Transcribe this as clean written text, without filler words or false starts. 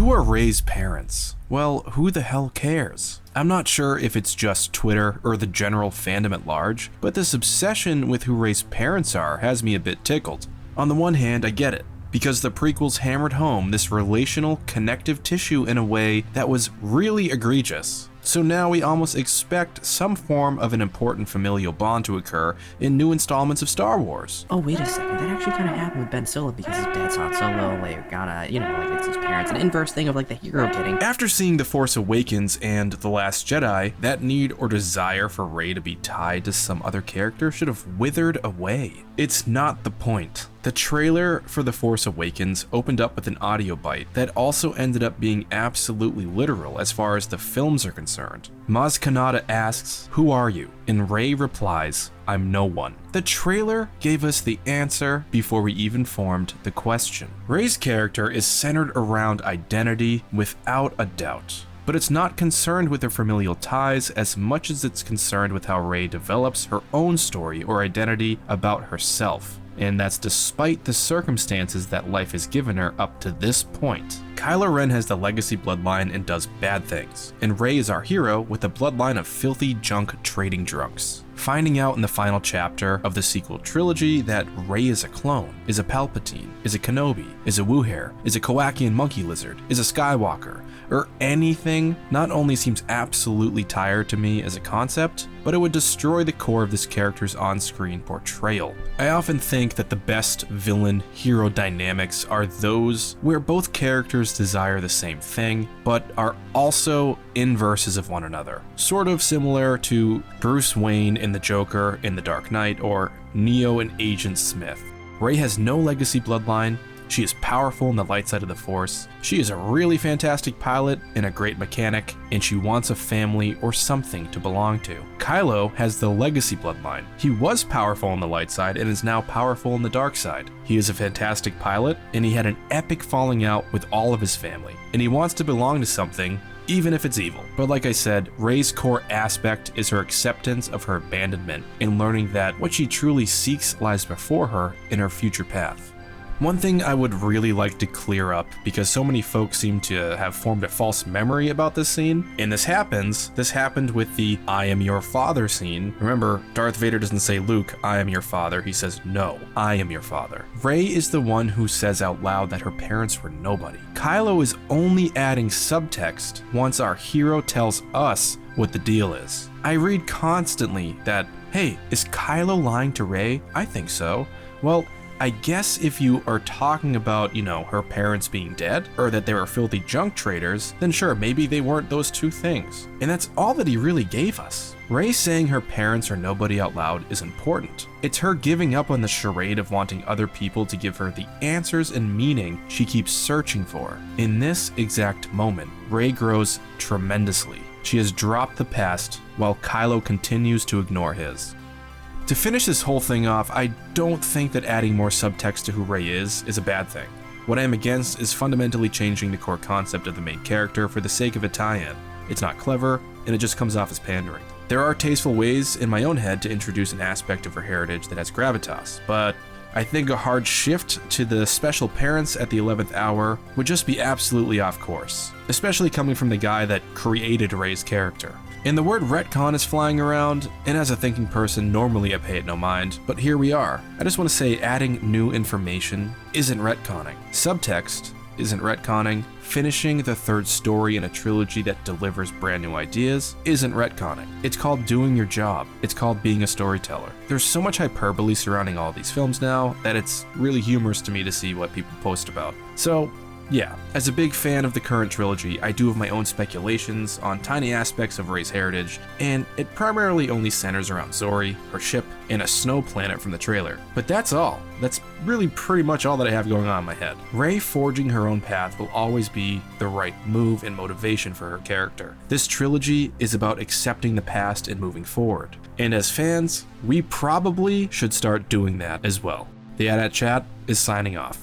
Who are Rey's parents? Well, who the hell cares? I'm not sure if it's just Twitter or the general fandom at large, but this obsession with who Rey's parents are has me a bit tickled. On the one hand, I get it, because the prequels hammered home this relational connective tissue in a way that was really egregious. So now we almost expect some form of an important familial bond to occur in new installments of Star Wars. Oh, wait a second. That actually kind of happened with Ben Solo because his dad's Han Solo. Like, it's his parents. An inverse thing of like the hero getting. After seeing The Force Awakens and The Last Jedi, that need or desire for Rey to be tied to some other character should have withered away. It's not the point. The trailer for The Force Awakens opened up with an audio bite that also ended up being absolutely literal as far as the films are concerned. Maz Kanata asks, "Who are you?" And Rey replies, "I'm no one." The trailer gave us the answer before we even formed the question. Rey's character is centered around identity without a doubt. But it's not concerned with her familial ties as much as it's concerned with how Rey develops her own story or identity about herself. And that's despite the circumstances that life has given her up to this point. Kylo Ren has the legacy bloodline and does bad things, and Rey is our hero with a bloodline of filthy junk trading drunks. Finding out in the final chapter of the sequel trilogy that Rey is a clone, is a Palpatine, is a Kenobi, is a Woohair, is a Kowakian monkey lizard, is a Skywalker, or anything not only seems absolutely tired to me as a concept, but it would destroy the core of this character's on-screen portrayal. I often think that the best villain-hero dynamics are those where both characters desire the same thing, but are also inverses of one another. Sort of similar to Bruce Wayne in The Joker in The Dark Knight, or Neo in Agent Smith. Rey has no legacy bloodline. She is powerful in the light side of the Force. She is a really fantastic pilot and a great mechanic, and she wants a family or something to belong to. Kylo has the legacy bloodline. He was powerful on the light side and is now powerful on the dark side. He is a fantastic pilot, and he had an epic falling out with all of his family, and he wants to belong to something, even if it's evil. But like I said, Rey's core aspect is her acceptance of her abandonment and learning that what she truly seeks lies before her in her future path. One thing I would really like to clear up, because so many folks seem to have formed a false memory about this scene, and this happened with the "I am your father" scene. Remember, Darth Vader doesn't say, "Luke, I am your father." He says, "No, I am your father." Rey is the one who says out loud that her parents were nobody. Kylo is only adding subtext once our hero tells us what the deal is. I read constantly that, hey, is Kylo lying to Rey? I think so. Well, I guess if you are talking about, her parents being dead, or that they were filthy junk traders, then sure, maybe they weren't those two things. And that's all that he really gave us. Rey saying her parents are nobody out loud is important. It's her giving up on the charade of wanting other people to give her the answers and meaning she keeps searching for. In this exact moment, Rey grows tremendously. She has dropped the past, while Kylo continues to ignore his. To finish this whole thing off, I don't think that adding more subtext to who Rey is a bad thing. What I am against is fundamentally changing the core concept of the main character for the sake of a tie-in. It's not clever, and it just comes off as pandering. There are tasteful ways in my own head to introduce an aspect of her heritage that has gravitas, but I think a hard shift to the special parents at the 11th hour would just be absolutely off course, especially coming from the guy that created Rey's character. And the word retcon is flying around, and as a thinking person, normally I pay it no mind, but here we are. I just want to say adding new information isn't retconning. Subtext isn't retconning. Finishing the third story in a trilogy that delivers brand new ideas isn't retconning. It's called doing your job. It's called being a storyteller. There's so much hyperbole surrounding all these films now that it's really humorous to me to see what people post about. So, yeah, as a big fan of the current trilogy, I do have my own speculations on tiny aspects of Rey's heritage, and it primarily only centers around Zori, her ship, and a snow planet from the trailer. But that's all. That's really pretty much all that I have going on in my head. Rey forging her own path will always be the right move and motivation for her character. This trilogy is about accepting the past and moving forward. And as fans, we probably should start doing that as well. The AT-AT Chat is signing off.